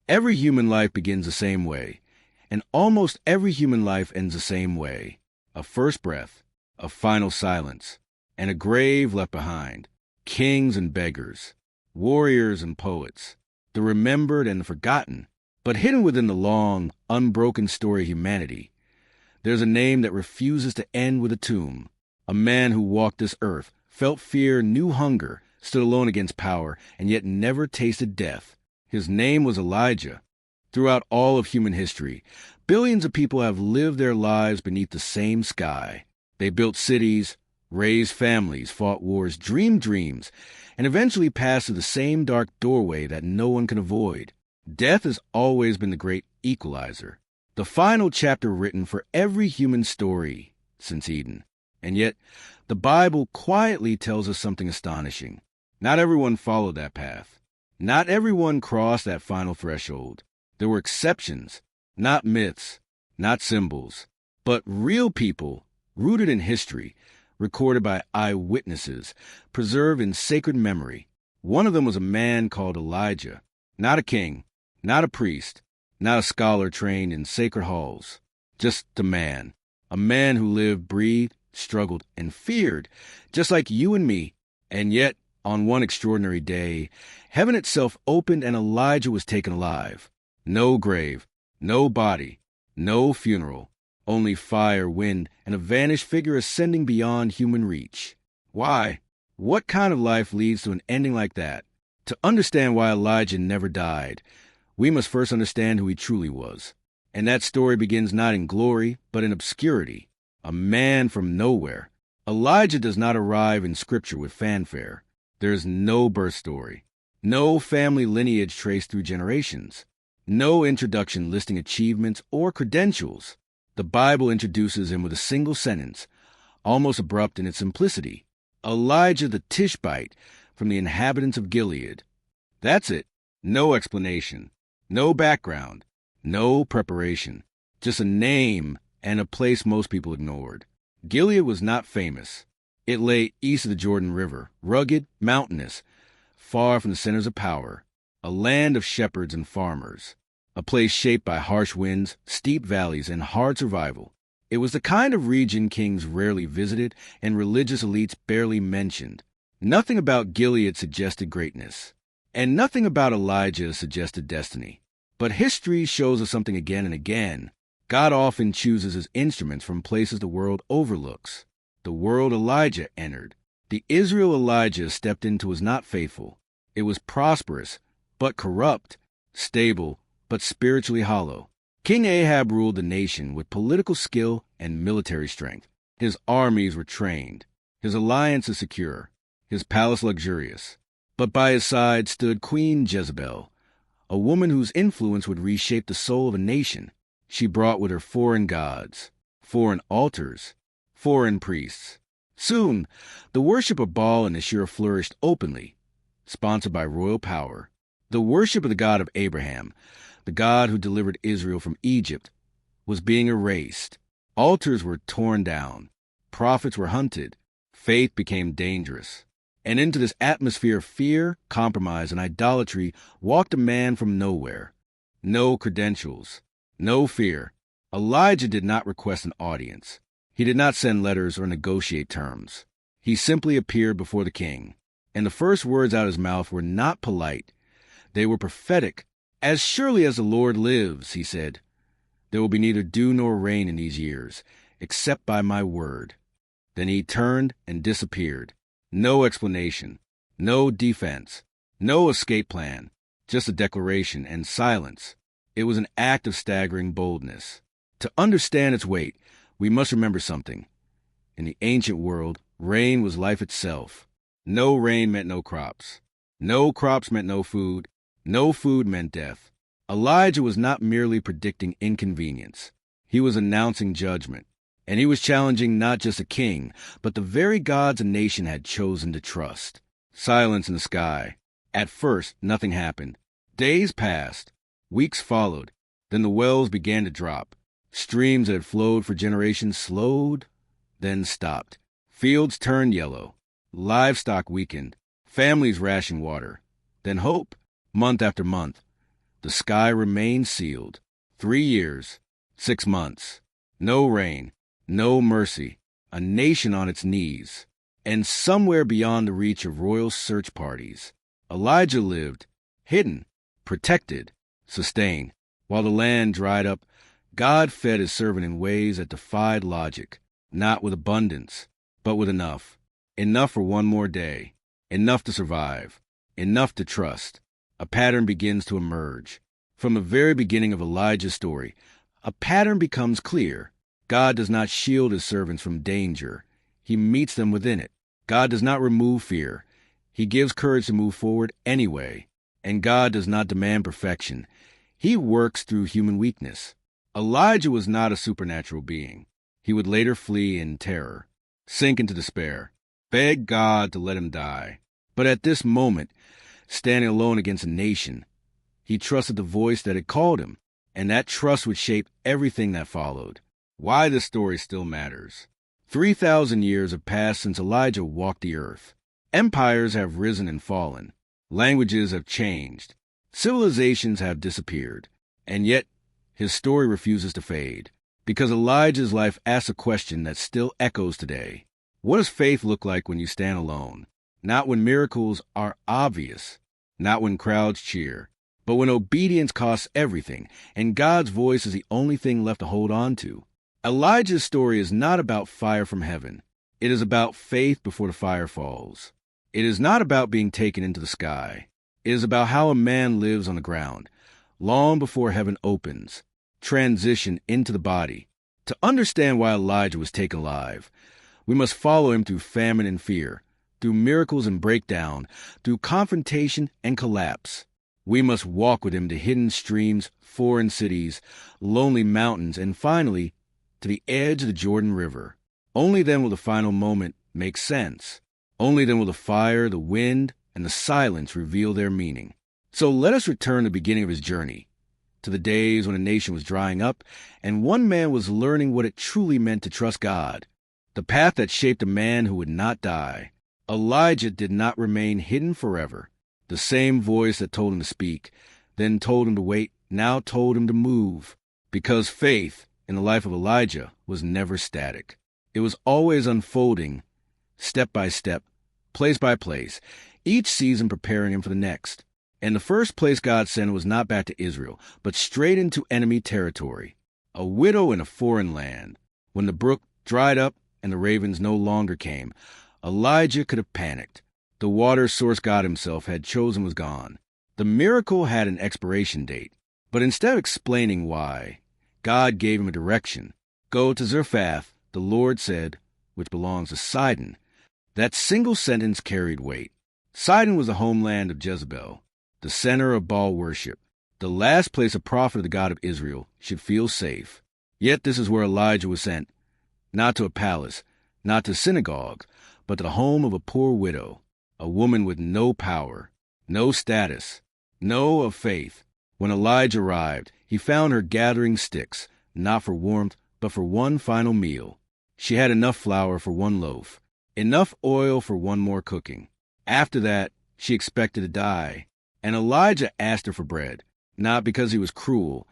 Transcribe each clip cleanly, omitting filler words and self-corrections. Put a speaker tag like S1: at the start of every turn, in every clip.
S1: Every human life begins the same way, and almost every human life ends the same way. A first breath, a final silence, and a grave left behind. Kings and beggars, warriors and poets, the remembered and the forgotten. But hidden within the long, unbroken story of humanity, there's a name that refuses to end with a tomb. A man who walked this earth, felt fear, knew hunger, stood alone against power, and yet never tasted death. His name was Elijah. Throughout all of human history, billions of people have lived their lives beneath the same sky. They built cities, raised families, fought wars, dreamed dreams, and eventually passed through the same dark doorway that no one can avoid. Death has always been the great equalizer, the final chapter written for every human story since Eden. And yet, the Bible quietly tells us something astonishing. Not everyone followed that path. Not everyone crossed that final threshold. There were exceptions, not myths, not symbols, but real people rooted in history, recorded by eyewitnesses, preserved in sacred memory. One of them was a man called Elijah, not a king, not a priest, not a scholar trained in sacred halls, just a man who lived, breathed, struggled, and feared, just like you and me. And yet, on one extraordinary day, heaven itself opened and Elijah was taken alive. No grave, no body, no funeral, only fire, wind, and a vanished figure ascending beyond human reach. Why? What kind of life leads to an ending like that? To understand why Elijah never died, we must first understand who he truly was. And that story begins not in glory, but in obscurity. A man from nowhere. Elijah does not arrive in Scripture with fanfare. There is no birth story, no family lineage traced through generations, no introduction listing achievements or credentials. The Bible introduces him with a single sentence, almost abrupt in its simplicity. Elijah the Tishbite, from the inhabitants of Gilead. That's it. No explanation, no background, no preparation. Just a name and a place most people ignored. Gilead was not famous. It lay east of the Jordan River, rugged, mountainous, far from the centers of power, a land of shepherds and farmers, a place shaped by harsh winds, steep valleys, and hard survival. It was the kind of region kings rarely visited and religious elites barely mentioned. Nothing about Gilead suggested greatness, and nothing about Elijah suggested destiny. But history shows us something again and again. God often chooses his instruments from places the world overlooks. The world Elijah entered, the Israel Elijah stepped into, was not faithful. It was prosperous, but corrupt, stable, but spiritually hollow. King Ahab ruled the nation with political skill and military strength. His armies were trained, his alliances secure, his palace luxurious. But by his side stood Queen Jezebel, a woman whose influence would reshape the soul of a nation. She brought with her foreign gods, foreign altars, foreign priests. Soon, the worship of Baal and Asherah flourished openly, sponsored by royal power. The worship of the God of Abraham, the God who delivered Israel from Egypt, was being erased. Altars were torn down. Prophets were hunted. Faith became dangerous. And into this atmosphere of fear, compromise, and idolatry walked a man from nowhere. No credentials, no fear. Elijah did not request an audience. He did not send letters or negotiate terms. He simply appeared before the king. And the first words out of his mouth were not polite. They were prophetic. "As surely as the Lord lives," he said, "there will be neither dew nor rain in these years, except by my word." Then he turned and disappeared. No explanation, no defense, no escape plan, just a declaration and silence. It was an act of staggering boldness. To understand its weight, we must remember something. In the ancient world, rain was life itself. No rain meant no crops. No crops meant no food. No food meant death. Elijah was not merely predicting inconvenience. He was announcing judgment. And he was challenging not just a king, but the very gods a nation had chosen to trust. Silence in the sky. At first, nothing happened. Days passed. Weeks followed. Then the wells began to drop. Streams that had flowed for generations slowed, then stopped. Fields turned yellow. Livestock weakened. Families rationed water. Then hope. Month after month, the The sky remained sealed. 3 years, 6 months. No rain, no mercy. A nation on its knees. And somewhere beyond the reach of royal search parties, Elijah lived, hidden, protected, sustained. While the land dried up, God fed his servant in ways that defied logic, not with abundance, but with enough. Enough for one more day, enough to survive, enough to trust. A pattern begins to emerge. From the very beginning of Elijah's story, a pattern becomes clear. God does not shield his servants from danger. He meets them within it. God does not remove fear. He gives courage to move forward anyway. And God does not demand perfection. He works through human weakness. Elijah was not a supernatural being. He would later flee in terror, sink into despair, beg God to let him die. But at this moment, standing alone against a nation, he trusted the voice that had called him, and that trust would shape everything that followed. Why this story still matters. 3,000 years have passed since Elijah walked the earth. Empires have risen and fallen. Languages have changed. Civilizations have disappeared. And yet, his story refuses to fade. Because Elijah's life asks a question that still echoes today. What does faith look like when you stand alone? Not when miracles are obvious. Not when crowds cheer. But when obedience costs everything, and God's voice is the only thing left to hold on to. Elijah's story is not about fire from heaven. It is about faith before the fire falls. It is not about being taken into the sky. It is about how a man lives on the ground, long before heaven opens, transition into the body. To understand why Elijah was taken alive, we must follow him through famine and fear, through miracles and breakdown, through confrontation and collapse. We must walk with him to hidden streams, foreign cities, lonely mountains, and finally, to the edge of the Jordan River. Only then will the final moment make sense. Only then will the fire, the wind, and the silence reveal their meaning. So let us return to the beginning of his journey, to the days when a nation was drying up, and one man was learning what it truly meant to trust God, the path that shaped a man who would not die. Elijah did not remain hidden forever. The same voice that told him to speak, then told him to wait, now told him to move. Because faith in the life of Elijah was never static. It was always unfolding, step by step, place by place, each season preparing him for the next. And the first place God sent was not back to Israel, but straight into enemy territory, a widow in a foreign land. When the brook dried up and the ravens no longer came, Elijah could have panicked. The water source God himself had chosen was gone. The miracle had an expiration date, but instead of explaining why, God gave him a direction. Go to Zarephath, the Lord said, which belongs to Sidon. That single sentence carried weight. Sidon was the homeland of Jezebel, the center of Baal worship, the last place a prophet of the God of Israel should feel safe. Yet this is where Elijah was sent, not to a palace, not to a synagogue, but to the home of a poor widow, a woman with no power, no status, no of faith. When Elijah arrived, he found her gathering sticks, not for warmth, but for one final meal. She had enough flour for one loaf, enough oil for one more cooking. After that, she expected to die. And Elijah asked her for bread, not because he was cruel,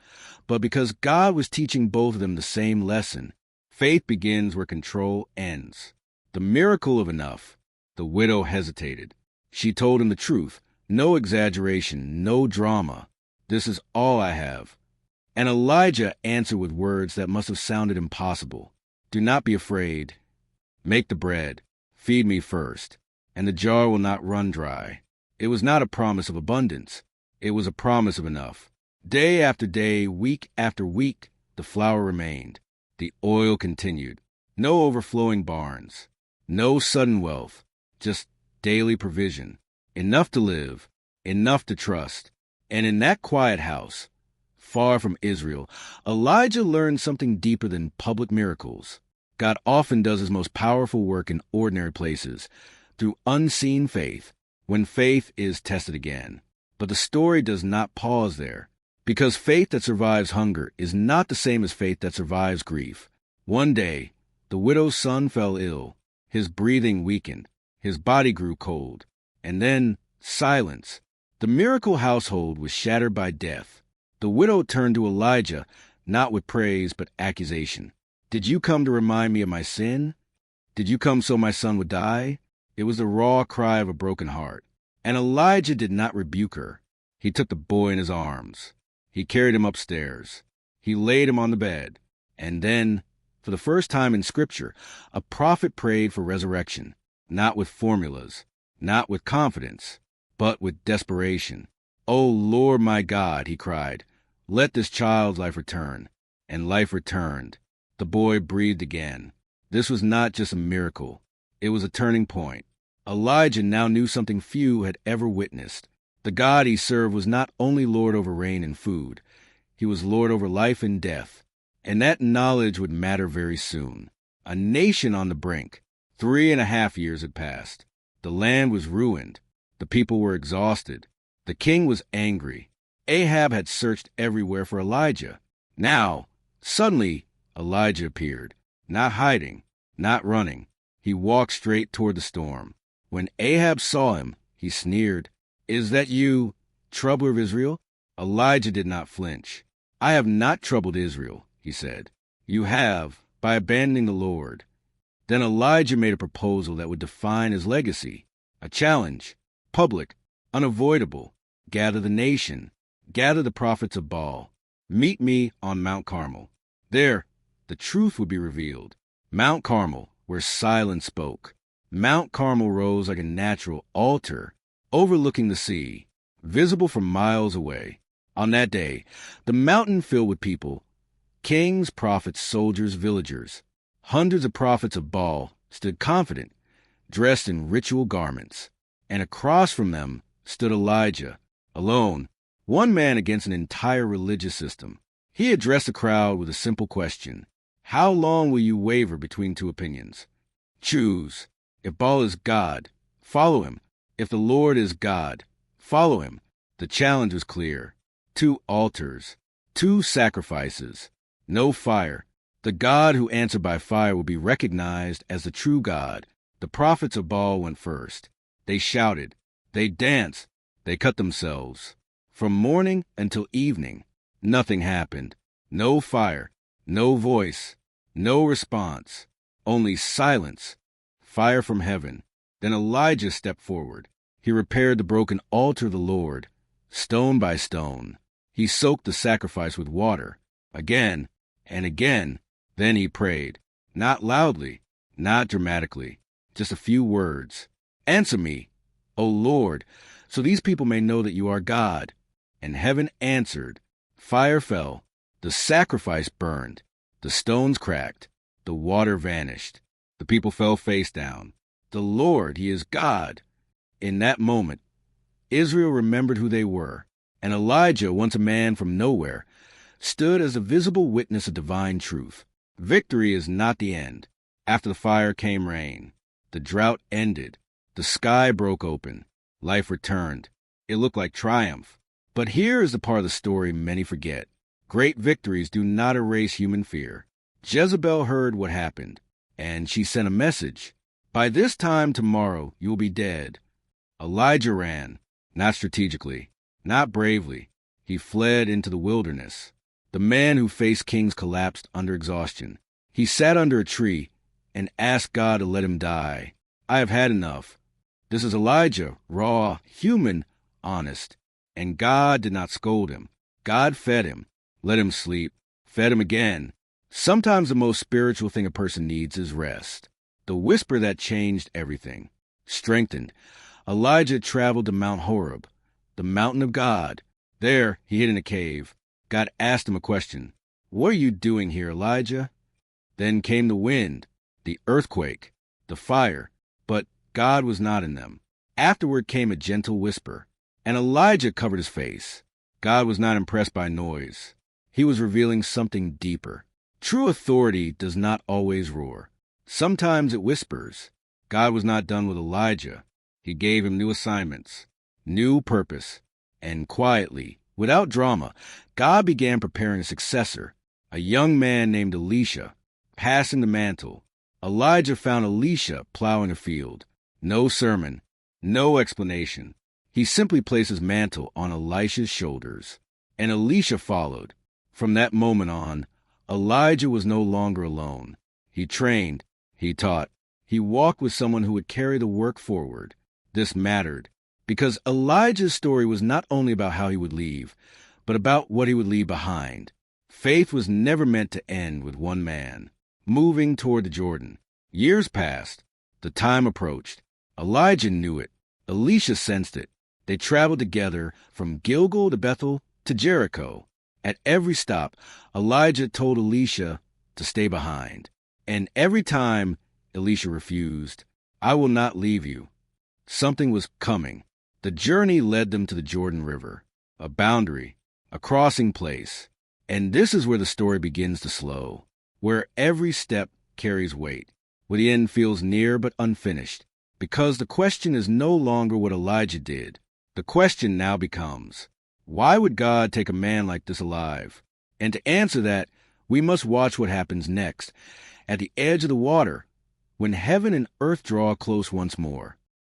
S1: but because God was teaching both of them the same lesson. Faith begins where control ends. The miracle of enough. The widow hesitated. She told him the truth. No exaggeration, no drama. This is all I have. And Elijah answered with words that must have sounded impossible. Do not be afraid. Make the bread. Feed me first, and the jar will not run dry. It was not a promise of abundance. It was a promise of enough. Day after day, week after week, the flour remained. The oil continued. No overflowing barns. No sudden wealth. Just daily provision. Enough to live. Enough to trust. And in that quiet house, far from Israel, Elijah learned something deeper than public miracles. God often does his most powerful work in ordinary places, through unseen faith, when faith is tested again. But the story does not pause there, because faith that survives hunger is not the same as faith that survives grief. One day, the widow's son fell ill. His breathing weakened. His body grew cold. And then, silence. The miracle household was shattered by death. The widow turned to Elijah, not with praise, but accusation. "Did you come to remind me of my sin? Did you come so my son would die?" It was the raw cry of a broken heart. And Elijah did not rebuke her. He took the boy in his arms. He carried him upstairs. He laid him on the bed. And then, for the first time in Scripture, a prophet prayed for resurrection, not with formulas, not with confidence, but with desperation. "O Lord my God," he cried, "let this child's life return." And life returned. The boy breathed again. This was not just a miracle. It was a turning point. Elijah now knew something few had ever witnessed. The God he served was not only Lord over rain and food, he was Lord over life and death. And that knowledge would matter very soon. A nation on the brink. 3.5 years had passed. The land was ruined. The people were exhausted. The king was angry. Ahab had searched everywhere for Elijah. Now, suddenly, Elijah appeared, not hiding, not running. He walked straight toward the storm. When Ahab saw him, he sneered, "Is that you, troubler of Israel?" Elijah did not flinch. "I have not troubled Israel," he said. "You have, by abandoning the Lord." Then Elijah made a proposal that would define his legacy. A challenge, public, unavoidable. Gather the nation. Gather the prophets of Baal. Meet me on Mount Carmel. There, the truth would be revealed. Mount Carmel, where silence spoke. Mount Carmel rose like a natural altar, overlooking the sea, visible from miles away. On that day, the mountain filled with people, kings, prophets, soldiers, villagers. Hundreds of prophets of Baal stood confident, dressed in ritual garments. And across from them stood Elijah, alone, one man against an entire religious system. He addressed the crowd with a simple question. "How long will you waver between two opinions? Choose. If Baal is God, follow him. If the Lord is God, follow him." The challenge was clear. 2 altars, 2 sacrifices, no fire. The God who answered by fire would be recognized as the true God. The prophets of Baal went first. They shouted. They danced. They cut themselves. From morning until evening, nothing happened. No fire, no voice, no response, only silence, fire from heaven. Then Elijah stepped forward. He repaired the broken altar of the Lord, stone by stone. He soaked the sacrifice with water, again and again. Then he prayed, not loudly, not dramatically, just a few words. "Answer me, O Lord, so these people may know that you are God." And heaven answered. Fire fell. The sacrifice burned. The stones cracked. The water vanished. The people fell face down. The Lord, he is God. In that moment, Israel remembered who they were, and Elijah, once a man from nowhere, stood as a visible witness of divine truth. Victory is not the end. After the fire came rain. The drought ended. The sky broke open. Life returned. It looked like triumph. But here is the part of the story many forget. Great victories do not erase human fear. Jezebel heard what happened, and she sent a message. "By this time tomorrow, you will be dead." Elijah ran, not strategically, not bravely. He fled into the wilderness. The man who faced kings collapsed under exhaustion. He sat under a tree and asked God to let him die. "I have had enough." This is Elijah, raw, human, honest. And God did not scold him. God fed him, let him sleep, fed him again. Sometimes the most spiritual thing a person needs is rest. The whisper that changed everything. Strengthened, Elijah traveled to Mount Horeb, the mountain of God. There, he hid in a cave. God asked him a question. "What are you doing here, Elijah?" Then came the wind, the earthquake, the fire, but God was not in them. Afterward came a gentle whisper, and Elijah covered his face. God was not impressed by noise. He was revealing something deeper. True authority does not always roar. Sometimes it whispers. God was not done with Elijah. He gave him new assignments, new purpose, and quietly, without drama, God began preparing a successor, a young man named Elisha, passing the mantle. Elijah found Elisha plowing a field. No sermon, no explanation. He simply placed his mantle on Elisha's shoulders. and Elisha followed. From that moment on, Elijah was no longer alone. He trained, he taught, he walked with someone who would carry the work forward. This mattered, because Elijah's story was not only about how he would leave, but about what he would leave behind. Faith was never meant to end with one man. Moving toward the Jordan. Years passed. The time approached. Elijah knew it. Elisha sensed it. They traveled together from Gilgal to Bethel to Jericho. At every stop, Elijah told Elisha to stay behind. And every time Elisha refused, "I will not leave you." Something was coming. The journey led them to the Jordan River, a boundary, a crossing place. And this is where the story begins to slow, where every step carries weight, where the end feels near but unfinished. Because the question is no longer what Elijah did. The question now becomes, why would God take a man like this alive? And to answer that, we must watch what happens next, at the edge of the water, when heaven and earth draw close once more.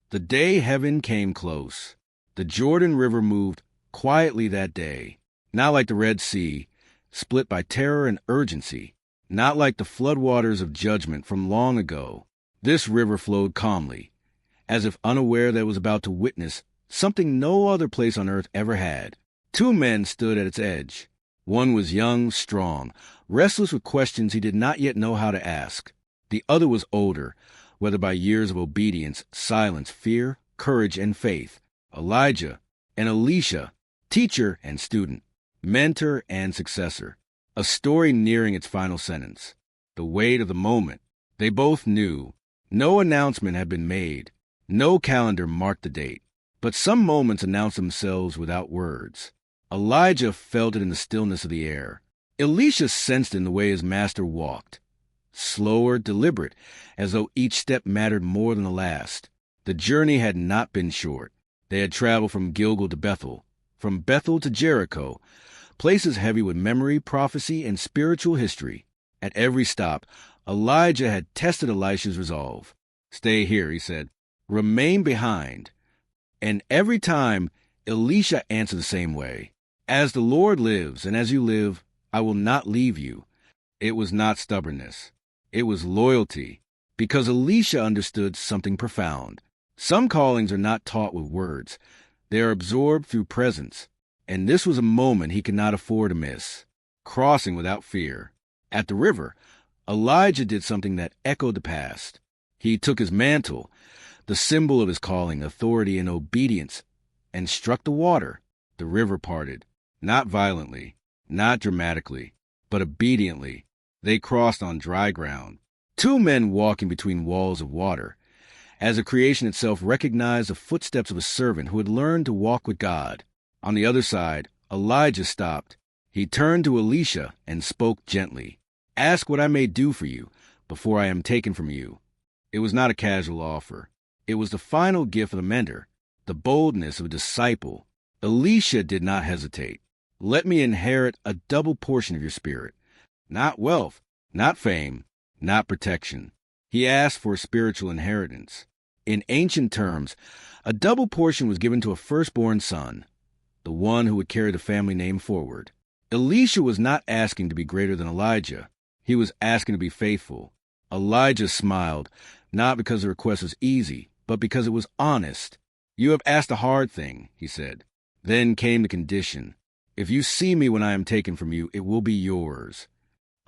S1: The day heaven came close. The Jordan River moved quietly that day, not like the Red Sea, split by terror and urgency, not like the floodwaters of judgment from long ago. This river flowed calmly, as if unaware that it was about to witness something no other place on earth ever had. Two men stood at its edge. One was young, strong, restless with questions he did not yet know how to ask. The other was older, whether by years of obedience, silence, fear, courage, and faith. Elijah and Elisha, teacher and student, mentor and successor. A story nearing its final sentence. The weight of the moment. They both knew. No announcement had been made. No calendar marked the date. But some moments announced themselves without words. Elijah felt it in the stillness of the air. Elisha sensed it in the way his master walked. Slower, deliberate, as though each step mattered more than the last. The journey had not been short. They had traveled from Gilgal to Bethel, from Bethel to Jericho, places heavy with memory, prophecy, and spiritual history. At every stop, Elijah had tested Elisha's resolve. "Stay here," he said. "Remain behind." And every time, Elisha answered the same way. "As the Lord lives, and as you live, I will not leave you." It was not stubbornness. It was loyalty, because Elisha understood something profound. Some callings are not taught with words. They are absorbed through presence. And this was a moment he could not afford to miss. Crossing without fear. At the river, Elijah did something that echoed the past. He took his mantle, the symbol of his calling, authority, and obedience, and struck the water. The river parted, not violently, not dramatically, but obediently. They crossed on dry ground. Two men walking between walls of water, as the creation itself recognized the footsteps of a servant who had learned to walk with God. On the other side, Elijah stopped. He turned to Elisha and spoke gently. "Ask what I may do for you before I am taken from you." It was not a casual offer. It was the final gift of the mentor, the boldness of a disciple. Elisha did not hesitate. "Let me inherit a double portion of your spirit." Not wealth, not fame, not protection. He asked for a spiritual inheritance. In ancient terms, a double portion was given to a firstborn son, the one who would carry the family name forward. Elisha was not asking to be greater than Elijah. He was asking to be faithful. Elijah smiled, not because the request was easy, but because it was honest. "You have asked a hard thing," he said. Then came the condition. "If you see me when I am taken from you, it will be yours."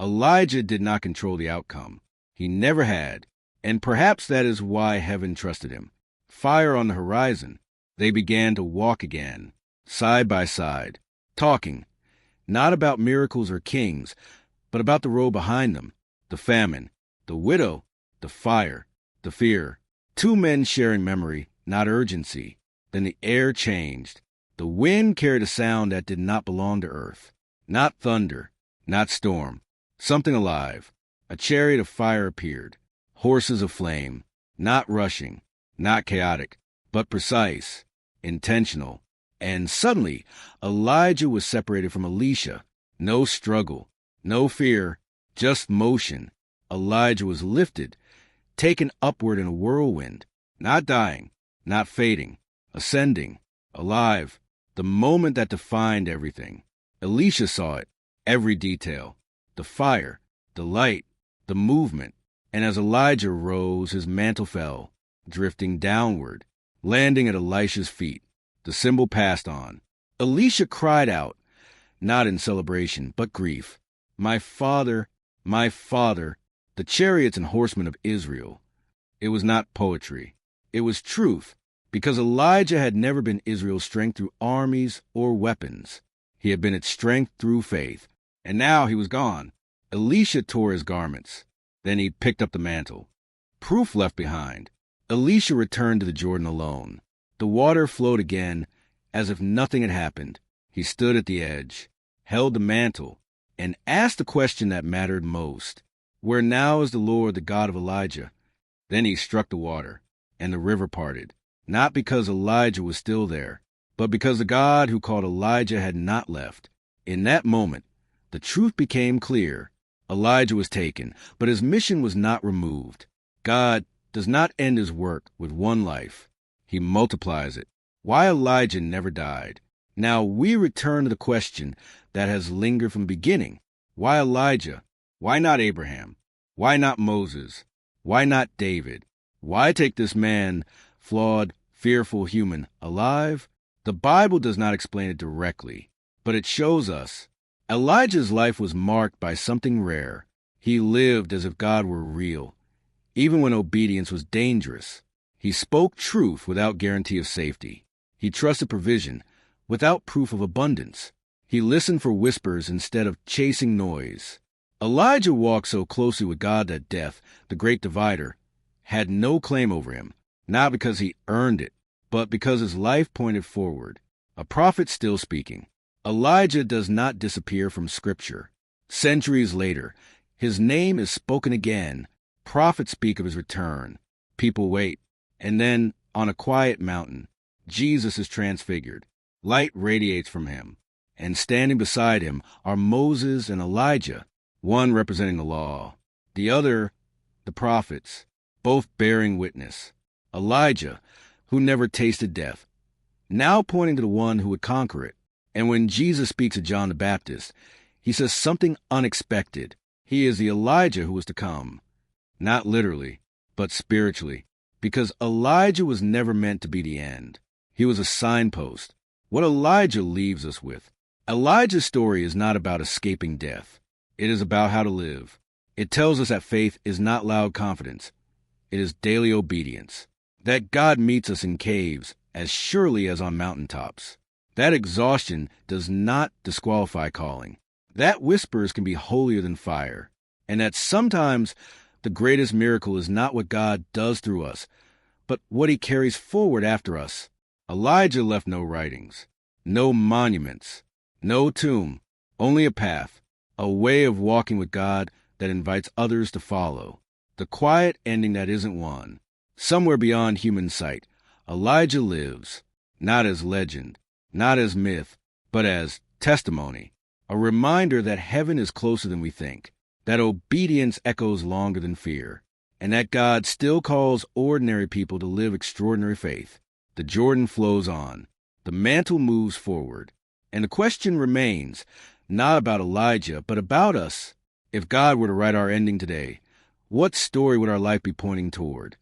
S1: Elijah did not control the outcome. He never had, and perhaps that is why heaven trusted him. Fire on the horizon. They began to walk again, side by side, talking, not about miracles or kings, but about the road behind them, the famine, the widow, the fire, the fear. Two men sharing memory, not urgency. Then the air changed. The wind carried a sound that did not belong to earth. Not thunder, not storm. Something alive. A chariot of fire appeared. Horses of flame. Not rushing, not chaotic, but precise, intentional. And suddenly, Elijah was separated from Elisha. No struggle, no fear, just motion. Elijah was lifted, taken upward in a whirlwind. Not dying, not fading, ascending, alive. The moment that defined everything. Elisha saw it, every detail, the fire, the light, the movement, and as Elijah rose, his mantle fell, drifting downward, landing at Elisha's feet. The symbol passed on. Elisha cried out, not in celebration, but grief. My father, the chariots and horsemen of Israel. It was not poetry. It was truth, because Elijah had never been Israel's strength through armies or weapons. He had been its strength through faith, and now he was gone. Elisha tore his garments. Then he picked up the mantle. Proof left behind. Elisha returned to the Jordan alone. The water flowed again, as if nothing had happened. He stood at the edge, held the mantle, and asked the question that mattered most. Where now is the Lord, the God of Elijah? Then he struck the water, and the river parted, not because Elijah was still there, but because the God who called Elijah had not left. In that moment, the truth became clear. Elijah was taken, but his mission was not removed. God does not end his work with one life. He multiplies it. Why Elijah never died. Now we return to the question that has lingered from the beginning. Why Elijah? Why not Abraham? Why not Moses? Why not David? Why take this man, flawed, fearful human, alive? The Bible does not explain it directly, but it shows us. Elijah's life was marked by something rare. He lived as if God were real, even when obedience was dangerous. He spoke truth without guarantee of safety. He trusted provision without proof of abundance. He listened for whispers instead of chasing noise. Elijah walked so closely with God that death, the great divider, had no claim over him, not because he earned it, but because his life pointed forward. A prophet still speaking. Elijah does not disappear from Scripture. Centuries later, his name is spoken again. Prophets speak of his return. People wait. And then, on a quiet mountain, Jesus is transfigured. Light radiates from him. And standing beside him are Moses and Elijah, one representing the law, the other, the prophets, both bearing witness. Elijah, who never tasted death, now pointing to the one who would conquer it. And when Jesus speaks of John the Baptist, he says something unexpected. He is the Elijah who was to come. Not literally, but spiritually, because Elijah was never meant to be the end. He was a signpost. What Elijah leaves us with. Elijah's story is not about escaping death. It is about how to live. It tells us that faith is not loud confidence. It is daily obedience. That God meets us in caves as surely as on mountaintops. That exhaustion does not disqualify calling. That whispers can be holier than fire. And that sometimes the greatest miracle is not what God does through us, but what he carries forward after us. Elijah left no writings, no monuments, no tomb, only a path, a way of walking with God that invites others to follow. The quiet ending that isn't one. Somewhere beyond human sight, Elijah lives, not as legend, not as myth, but as testimony, a reminder that heaven is closer than we think, that obedience echoes longer than fear, and that God still calls ordinary people to live extraordinary faith. The Jordan flows on. The mantle moves forward. And the question remains, not about Elijah, but about us. If God were to write our ending today, what story would our life be pointing toward?